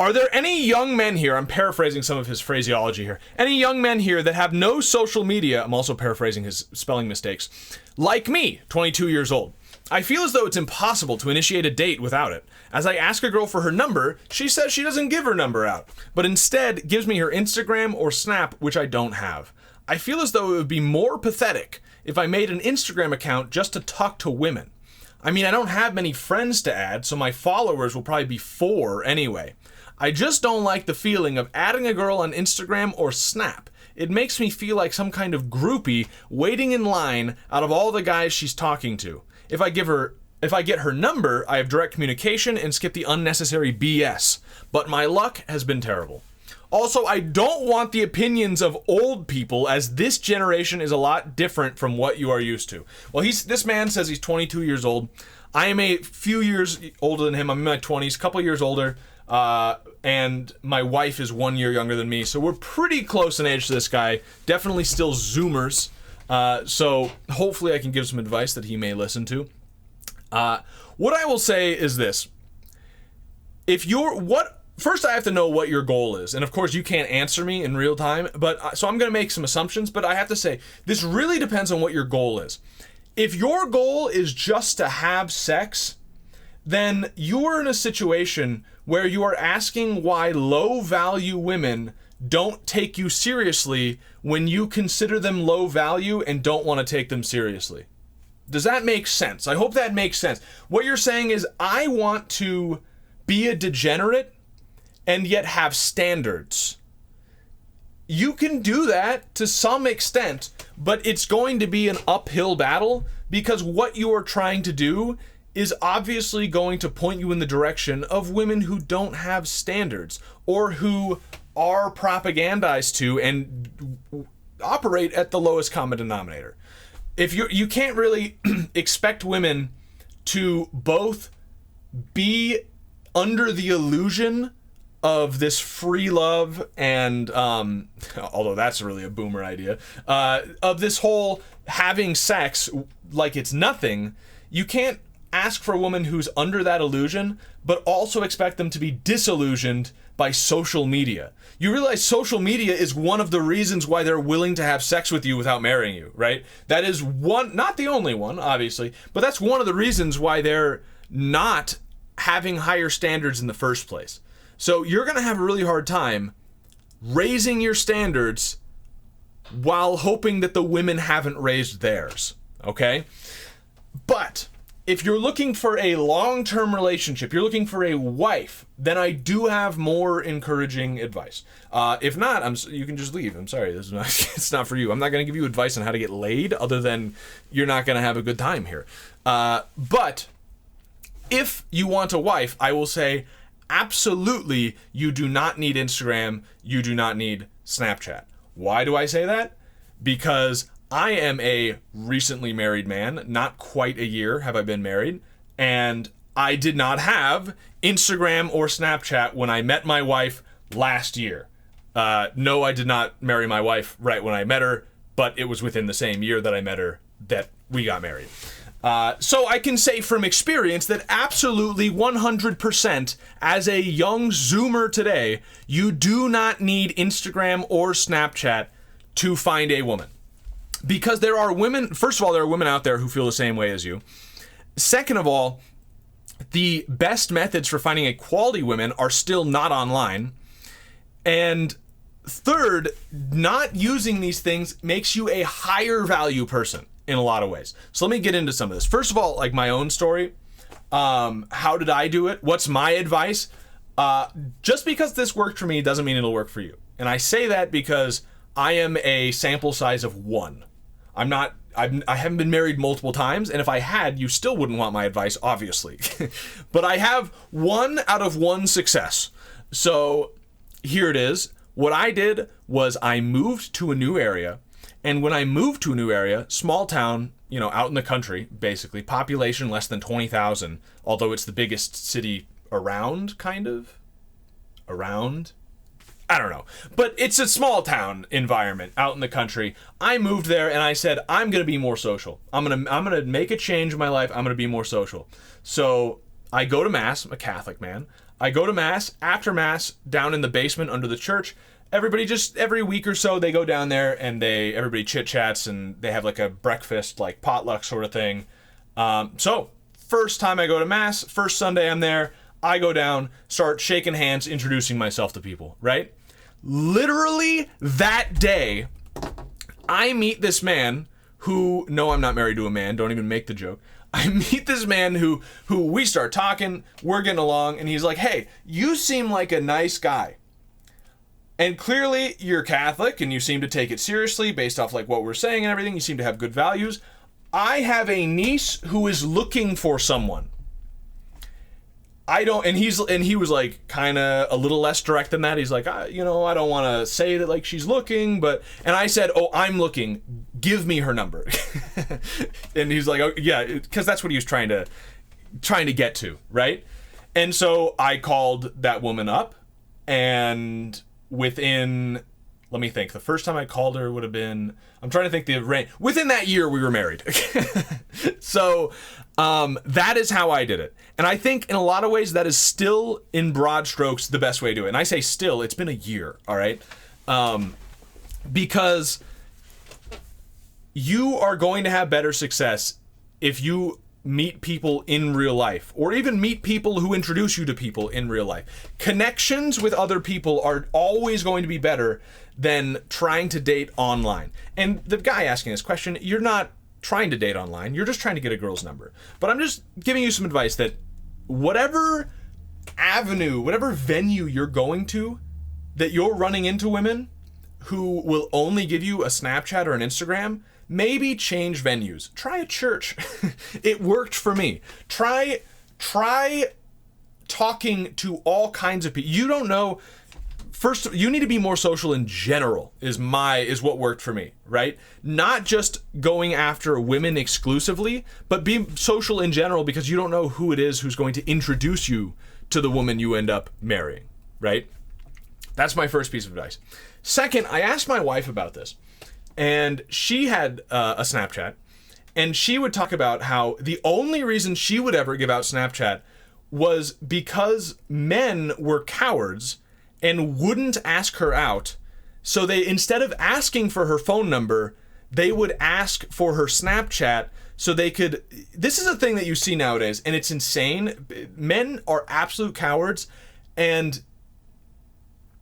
Are there any young men here, I'm paraphrasing some of his phraseology here, any young men here that have no social media, I'm also paraphrasing his spelling mistakes, like me, 22 years old? I feel as though it's impossible to initiate a date without it. As I ask a girl for her number, she says she doesn't give her number out, but instead gives me her Instagram or Snap, which I don't have. I feel as though it would be more pathetic if I made an Instagram account just to talk to women. I mean, I don't have many friends to add, so my followers will probably be 4 anyway. I just don't like the feeling of adding a girl on Instagram or Snap. It makes me feel like some kind of groupie waiting in line out of all the guys she's talking to. If I get her number, I have direct communication and skip the unnecessary BS. But my luck has been terrible. Also, I don't want the opinions of old people, as this generation is a lot different from what you are used to. Well, this man says he's 22 years old. I am a few years older than him. I'm in my 20s, a couple years older. And my wife is 1 year younger than me. So we're pretty close in age to this guy. Definitely still Zoomers. So hopefully I can give some advice that he may listen to. What I will say is this. First I have to know what your goal is. And of course you can't answer me in real time, so I'm going to make some assumptions, but I have to say, this really depends on what your goal is. If your goal is just to have sex, then you're in a situation where you are asking why low-value women don't take you seriously when you consider them low value and don't want to take them seriously. Does that make sense? I hope that makes sense. What you're saying is, I want to be a degenerate and yet have standards. You can do that to some extent, but it's going to be an uphill battle because what you are trying to do is obviously going to point you in the direction of women who don't have standards or who are propagandized to and operate at the lowest common denominator. If you can't really expect women to both be under the illusion of this free love and, although that's really a boomer idea, of this whole having sex like it's nothing. You can't ask for a woman who's under that illusion, but also expect them to be disillusioned by social media. You realize social media is one of the reasons why they're willing to have sex with you without marrying you, right? That is one, not the only one, obviously, but that's one of the reasons why they're not having higher standards in the first place. So you're going to have a really hard time raising your standards while hoping that the women haven't raised theirs, okay? But if you're looking for a long-term relationship, you're looking for a wife, then I do have more encouraging advice. If not, you can just leave. I'm sorry, this is not, it's not for you. I'm not going to give you advice on how to get laid, other than you're not going to have a good time here. But if you want a wife, I will say, absolutely, you do not need Instagram. You do not need Snapchat. Why do I say that? Because I am a recently married man. Not quite a year have I been married. And I did not have Instagram or Snapchat when I met my wife last year. No, I did not marry my wife right when I met her, but it was within the same year that I met her that we got married. So I can say from experience that absolutely 100% as a young Zoomer today, you do not need Instagram or Snapchat to find a woman. Because there are women, first of all, there are women out there who feel the same way as you. Second of all, the best methods for finding a quality women are still not online. And third, not using these things makes you a higher value person in a lot of ways. So let me get into some of this. First of all, like my own story. How did I do it? What's my advice? Just because this worked for me doesn't mean it'll work for you. And I say that because I am a sample size of 1. I haven't been married multiple times, and if I had, you still wouldn't want my advice, obviously. But I have 1 out of 1 success. So here it is. What I did was I moved to a new area, and when I moved to a new area, small town, out in the country, basically, population less than 20,000, although it's the biggest city around, kind of? Around? I don't know. But it's a small town environment out in the country. I moved there and I said, I'm going to be more social. I'm going to make a change in my life. I'm going to be more social. So I go to mass. I'm a Catholic man. I go to Mass. After Mass, down in the basement under the church, everybody just every week or so they go down there and everybody chit chats and they have like a breakfast, like potluck sort of thing. So first time I go to Mass, first Sunday I'm there, I go down, start shaking hands, introducing myself to people, right? Literally that day, I meet this man who, no, I'm not married to a man, don't even make the joke. I meet this man who we start talking, we're getting along, and he's like, hey, you seem like a nice guy. And clearly you're Catholic and you seem to take it seriously based off like what we're saying and everything. You seem to have good values. I have a niece who is looking for someone. And he was like kind of a little less direct than that. He's like, I don't want to say that like she's looking, and I said, oh, I'm looking. Give me her number. And he's like, oh, yeah, because that's what he was trying to get to, right? And so I called that woman up, and within, let me think, the first time I called her would have been, I'm trying to think the range. Within that year, we were married. So that is how I did it. And I think in a lot of ways, that is still, in broad strokes, the best way to do it. And I say still, it's been a year, all right? Because you are going to have better success if you meet people in real life, or even meet people who introduce you to people in real life. Connections with other people are always going to be better than trying to date online. And the guy asking this question, you're not trying to date online, you're just trying to get a girl's number. But I'm just giving you some advice that whatever avenue, whatever venue you're going to, that you're running into women who will only give you a Snapchat or an Instagram, maybe change venues. Try a church. It worked for me. Try talking to all kinds of people. You don't know. First, you need to be more social in general is what worked for me, right? Not just going after women exclusively, but be social in general, because you don't know who it is who's going to introduce you to the woman you end up marrying, right? That's my first piece of advice. Second, I asked my wife about this. And she had a Snapchat, and she would talk about how the only reason she would ever give out Snapchat was because men were cowards and wouldn't ask her out. So they, instead of asking for her phone number, they would ask for her Snapchat so they could. This is a thing that you see nowadays, and it's insane. Men are absolute cowards, and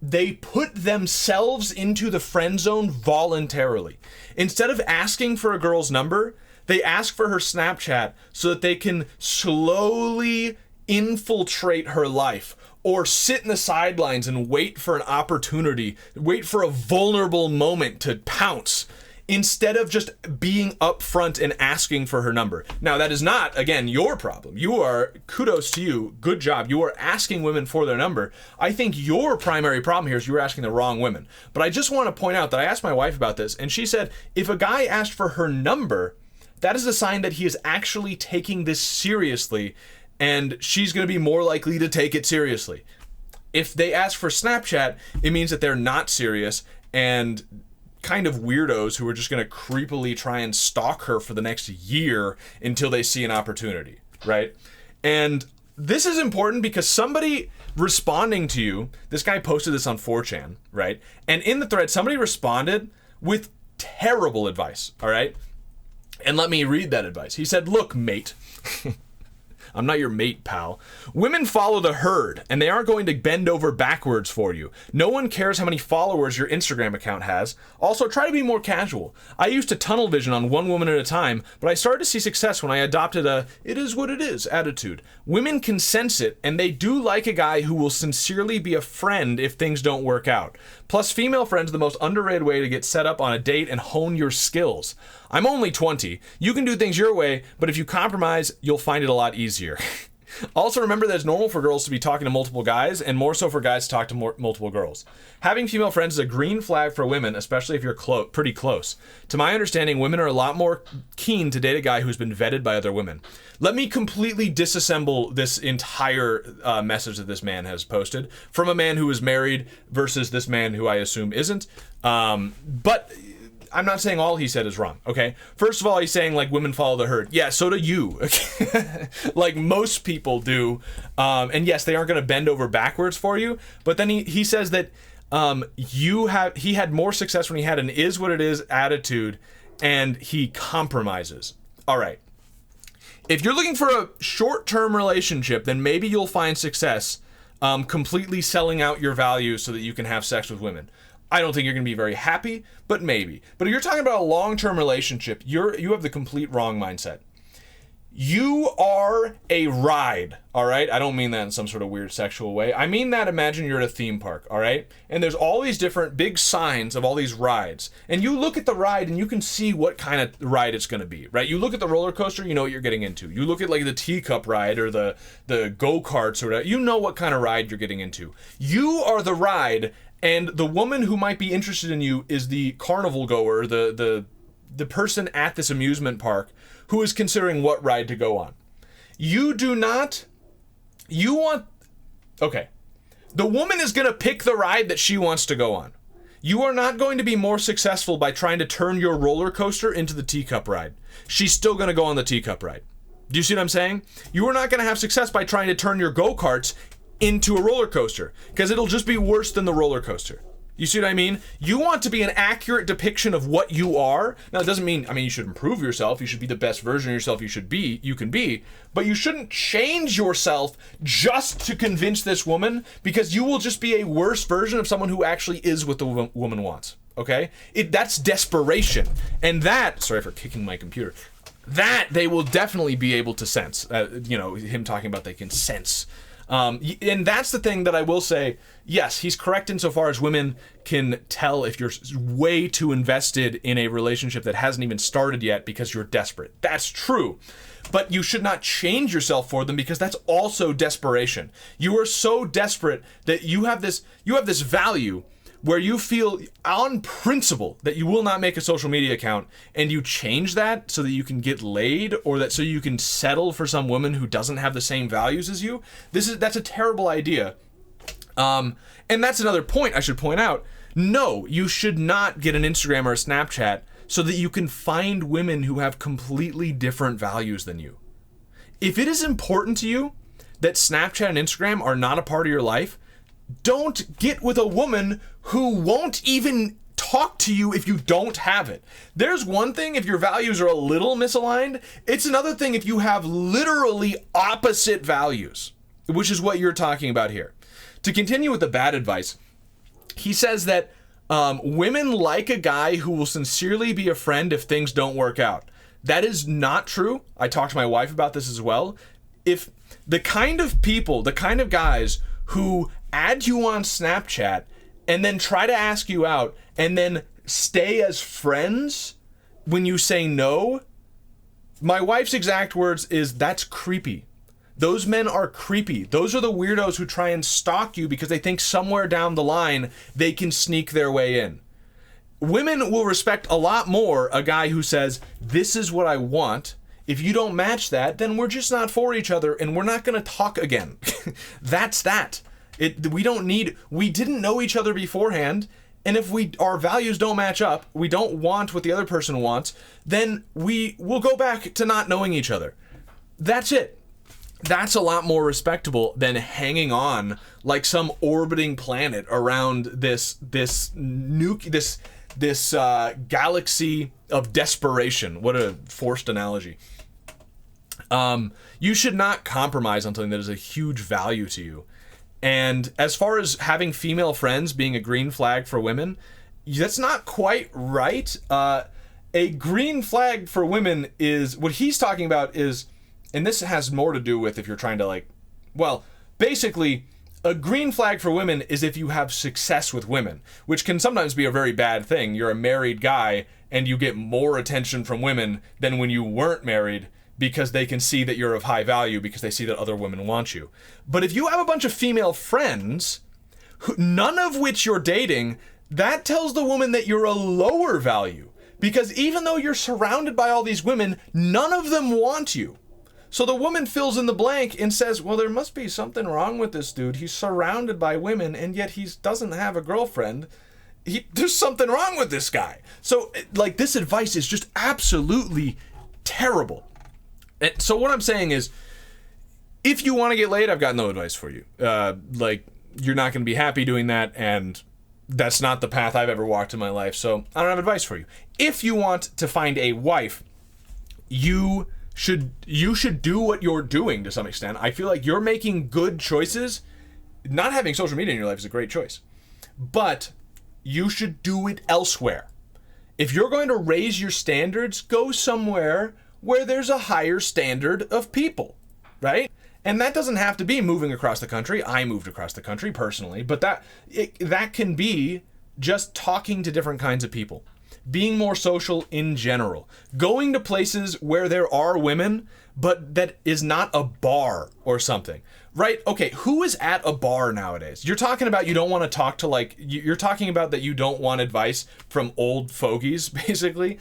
they put themselves into the friend zone voluntarily. Instead of asking for a girl's number, they ask for her Snapchat so that they can slowly infiltrate her life, or sit in the sidelines and wait for an opportunity, wait for a vulnerable moment to pounce, instead of just being upfront and asking for her number. Now, that is not, again, your problem. Kudos to you, good job. You are asking women for their number. I think your primary problem here is you are asking the wrong women. But I just want to point out that I asked my wife about this, and she said, if a guy asked for her number, that is a sign that he is actually taking this seriously, and she's going to be more likely to take it seriously. If they ask for Snapchat, it means that they're not serious, and kind of weirdos who are just going to creepily try and stalk her for the next year until they see an opportunity, right? And this is important because somebody responding to you, this guy posted this on 4chan, right? And in the thread, somebody responded with terrible advice, all right? And let me read that advice. He said, look, mate. I'm not your mate, pal. Women follow the herd, and they aren't going to bend over backwards for you. No one cares how many followers your Instagram account has. Also, try to be more casual. I used to tunnel vision on one woman at a time, but I started to see success when I adopted a it is what it is attitude. Women can sense it, and they do like a guy who will sincerely be a friend if things don't work out. Plus, female friends are the most underrated way to get set up on a date and hone your skills. I'm only 20. You can do things your way, but if you compromise, you'll find it a lot easier. Also, remember that it's normal for girls to be talking to multiple guys, and more so for guys to talk to multiple girls. Having female friends is a green flag for women, especially if you're pretty close. To my understanding, women are a lot more keen to date a guy who's been vetted by other women. Let me completely disassemble this entire message that this man has posted from a man who is married versus this man who I assume isn't. But I'm not saying all he said is wrong, okay? First of all, he's saying, like, women follow the herd. Yeah, so do you. Okay? Like most people do. And yes, they aren't going to bend over backwards for you. But then he says that he had more success when he had an is what it is attitude, and he compromises. All right. If you're looking for a short-term relationship, then maybe you'll find success completely selling out your values so that you can have sex with women. I don't think you're going to be very happy, but maybe. But if you're talking about a long-term relationship, you have the complete wrong mindset. You are a ride, all right? I don't mean that in some sort of weird sexual way. I mean that, imagine you're at a theme park, all right? And there's all these different big signs of all these rides. And you look at the ride and you can see what kind of ride it's going to be, right? You look at the roller coaster, you know what you're getting into. You look at like the teacup ride or the go-karts or whatever, you know what kind of ride you're getting into. You are the ride, and the woman who might be interested in you is the carnival goer, the person at this amusement park who is considering what ride to go on. Okay. The woman is going to pick the ride that she wants to go on. You are not going to be more successful by trying to turn your roller coaster into the teacup ride. She's still going to go on the teacup ride. Do you see what I'm saying? You are not going to have success by trying to turn your go-karts into a roller coaster, because it'll just be worse than the roller coaster. You see what I mean? You want to be an accurate depiction of what you are. Now, it doesn't mean, you should improve yourself. You should be the best version of yourself you can be. But you shouldn't change yourself just to convince this woman, because you will just be a worse version of someone who actually is what the woman wants. Okay? That's desperation. And that, sorry for kicking my computer, that they will definitely be able to sense. Him talking about they can sense. And that's the thing that I will say, yes, he's correct insofar as women can tell if you're way too invested in a relationship that hasn't even started yet because you're desperate. That's true. But you should not change yourself for them, because that's also desperation. You are so desperate that you have this value where you feel on principle that you will not make a social media account, and you change that so that you can get laid, or that so you can settle for some woman who doesn't have the same values as you. That's a terrible idea. And that's another point I should point out. No, you should not get an Instagram or a Snapchat so that you can find women who have completely different values than you. If it is important to you that Snapchat and Instagram are not a part of your life, don't get with a woman who won't even talk to you if you don't have it. There's one thing if your values are a little misaligned. It's another thing if you have literally opposite values, which is what you're talking about here. To continue with the bad advice, he says that women like a guy who will sincerely be a friend if things don't work out. That is not true. I talked to my wife about this as well. If the kind of guys who add you on Snapchat and then try to ask you out and then stay as friends when you say no, my wife's exact words is, that's creepy. Those men are creepy. Those are the weirdos who try and stalk you because they think somewhere down the line they can sneak their way in. Women will respect a lot more a guy who says, this is what I want. If you don't match that, then we're just not for each other and we're not going to talk again. That's that. We didn't know each other beforehand, and if our values don't match up, we don't want what the other person wants, then we will go back to not knowing each other. That's it. That's a lot more respectable than hanging on like some orbiting planet around this galaxy of desperation. What a forced analogy. You should not compromise on something that is a huge value to you. And as far as having female friends being a green flag for women, that's not quite right. A green flag for women is, what he's talking about is, and this has more to do with if you're trying to basically, a green flag for women is if you have success with women, which can sometimes be a very bad thing. You're a married guy and you get more attention from women than when you weren't married, because they can see that you're of high value because they see that other women want you. But if you have a bunch of female friends, none of which you're dating, that tells the woman that you're a lower value. Because even though you're surrounded by all these women, none of them want you. So the woman fills in the blank and says, well, there must be something wrong with this dude. He's surrounded by women and yet he doesn't have a girlfriend. there's something wrong with this guy. So like this advice is just absolutely terrible. And so what I'm saying is, if you want to get laid, I've got no advice for you. Like, you're not going to be happy doing that, and that's not the path I've ever walked in my life, so I don't have advice for you. If you want to find a wife, you should do what you're doing to some extent. I feel like you're making good choices. Not having social media in your life is a great choice, but you should do it elsewhere. If you're going to raise your standards, go somewhere where there's a higher standard of people, right? And that doesn't have to be moving across the country. I moved across the country personally, but that can be just talking to different kinds of people, being more social in general, going to places where there are women, but that is not a bar or something, right? Okay, who is at a bar nowadays? You're talking about you don't want to talk to, like, you're talking about that you don't want advice from old fogies, basically.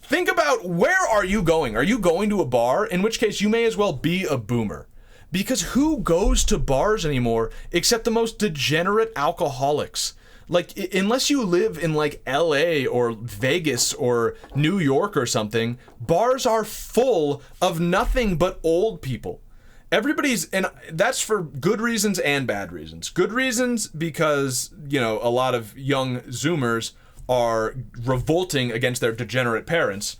Think about, where are you going? Are you going to a bar? In which case you may as well be a boomer. Because who goes to bars anymore except the most degenerate alcoholics? Like, unless you live in like LA or Vegas or New York or something, bars are full of nothing but old people. Everybody's, and that's for good reasons and bad reasons. Good reasons because, you know, a lot of young Zoomers are revolting against their degenerate parents.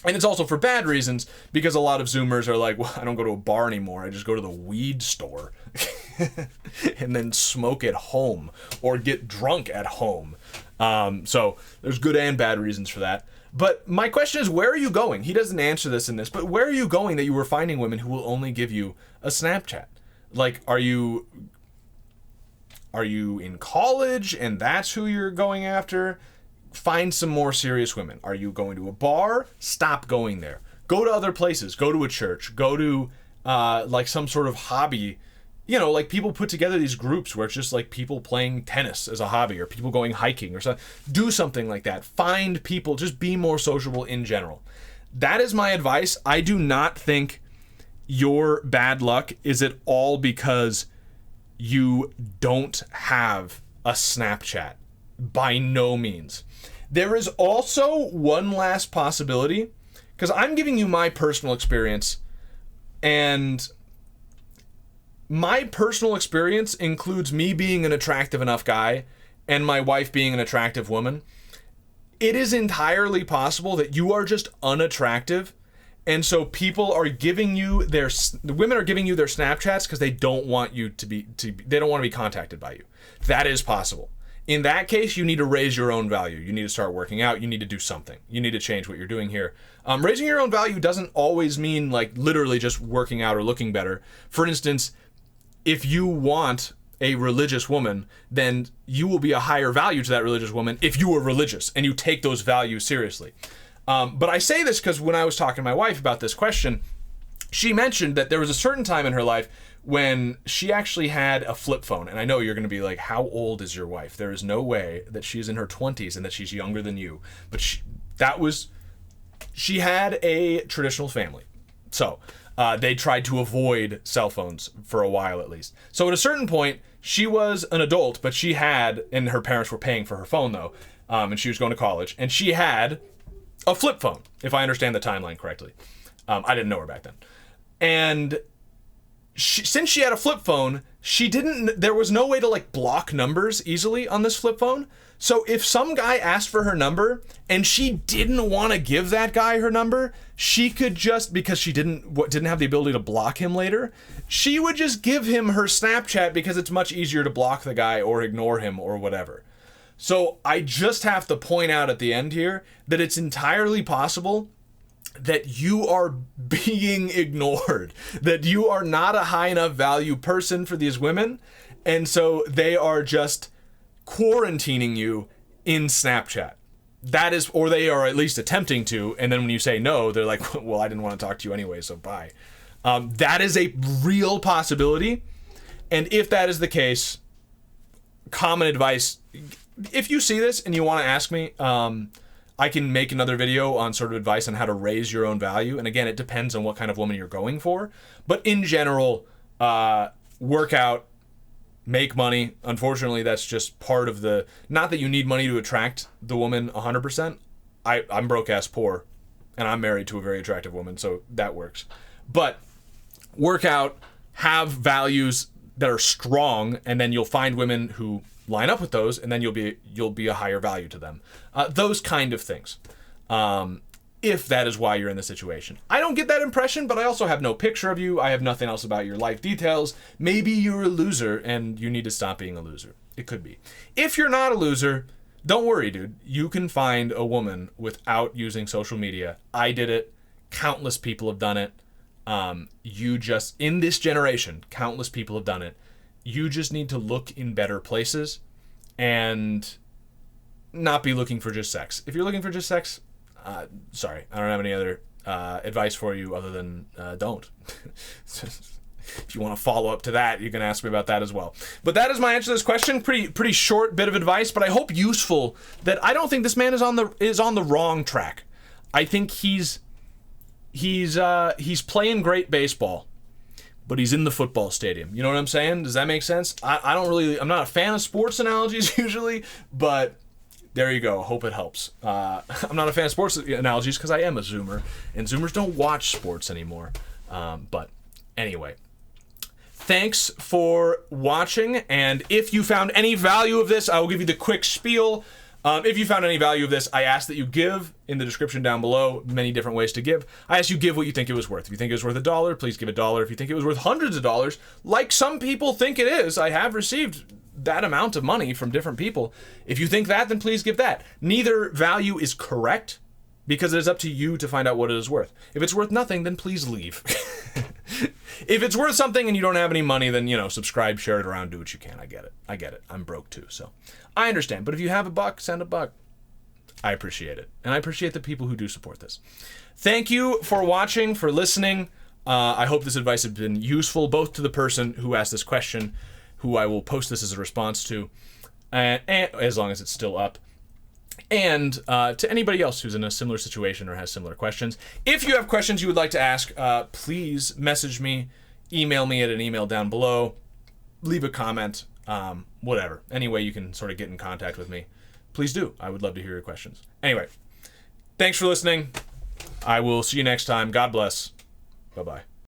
And it's also for bad reasons because a lot of Zoomers are like, well, I don't go to a bar anymore. I just go to the weed store and then smoke at home or get drunk at home. So there's good and bad reasons for that. But my question is, where are you going? He doesn't answer this in this, but where are you going that you were finding women who will only give you a Snapchat? Like, are you in college and that's who you're going after? Find some more serious women. Are you going to a bar? Stop going there. Go to other places. Go to a church. Go to like some sort of hobby. You know, like people put together these groups where it's just like people playing tennis as a hobby or people going hiking or something. Do something like that. Find people. Just be more sociable in general. That is my advice. I do not think your bad luck is at all because you don't have a Snapchat. By no means. There is also one last possibility, because I'm giving you my personal experience, and my personal experience includes me being an attractive enough guy and my wife being an attractive woman. It is entirely possible that you are just unattractive, and so people are giving you the women are giving you their Snapchats because they don't want you they don't want to be contacted by you. That is possible. In that case, you need to raise your own value. You need to start working out. You need to do something. You need to change what you're doing here. Raising your own value doesn't always mean like literally just working out or looking better. For instance, if you want a religious woman, then you will be a higher value to that religious woman if you are religious and you take those values seriously. But I say this because when I was talking to my wife about this question, she mentioned that there was a certain time in her life when she actually had a flip phone. And I know you're going to be like, how old is your wife? There is no way that she's in her 20s and that she's younger than you. But she had a traditional family. So they tried to avoid cell phones for a while at least. So at a certain point, she was an adult, but she had, and her parents were paying for her phone though, and she was going to college, and she had a flip phone, if I understand the timeline correctly. I didn't know her back then. And since she had a flip phone, there was no way to like block numbers easily on this flip phone. So if some guy asked for her number and she didn't want to give that guy her number, she could just, because she didn't have the ability to block him later, she would just give him her Snapchat because it's much easier to block the guy or ignore him or whatever. So I just have to point out at the end here that it's entirely possible that you are being ignored, that you are not a high enough value person for these women, and so they are just quarantining you in Snapchat. That is, or they are at least attempting to, and then when you say no, they're like, well, I didn't want to talk to you anyway, so bye. That is a real possibility, and if that is the case, common advice, if you see this and you want to ask me, I can make another video on sort of advice on how to raise your own value. And again, it depends on what kind of woman you're going for. But in general, work out, make money. Unfortunately, that's just part of the, not that you need money to attract the woman 100%. I'm broke ass poor, and I'm married to a very attractive woman, so that works. But work out, have values that are strong, and then you'll find women who line up with those, and then you'll be a higher value to them. Those kind of things. If that is why you're in the situation. I don't get that impression, but I also have no picture of you. I have nothing else about your life details. Maybe you're a loser and you need to stop being a loser. It could be. If you're not a loser, don't worry, dude. You can find a woman without using social media. I did it. Countless people have done it. In this generation, countless people have done it. You just need to look in better places and not be looking for just sex. If you're looking for just sex, sorry, I don't have any other advice for you other than don't. If you want to follow up to that, you can ask me about that as well. But that is my answer to this question. Pretty short bit of advice, but I hope useful. That I don't think this man is on the wrong track. I think he's playing great baseball, but he's in the football stadium. You know what I'm saying? Does that make sense? I'm not a fan of sports analogies usually, but there you go. Hope it helps. I'm not a fan of sports analogies because I am a Zoomer, and Zoomers don't watch sports anymore. But anyway, thanks for watching, and if you found any value of this, I will give you the quick spiel. If you found any value of this, I ask that you give in the description down below. Many different ways to give. I ask you give what you think it was worth. If you think it was worth $1, please give $1. If you think it was worth hundreds of dollars, like some people think it is, I have received that amount of money from different people. If you think that, then please give that. Neither value is correct because it is up to you to find out what it is worth. If it's worth nothing, then please leave. If it's worth something and you don't have any money, then, subscribe, share it around, do what you can. I get it. I'm broke too, so I understand. But if you have $1, send $1. I appreciate it. And I appreciate the people who do support this. Thank you for watching, for listening. I hope this advice has been useful, both to the person who asked this question, who I will post this as a response to, and as long as it's still up, and to anybody else who's in a similar situation or has similar questions. If you have questions you would like to ask, please message me, email me at an email down below, leave a comment, whatever. Any way you can sort of get in contact with me, please do. I would love to hear your questions. Anyway, thanks for listening. I will see you next time. God bless. Bye-bye.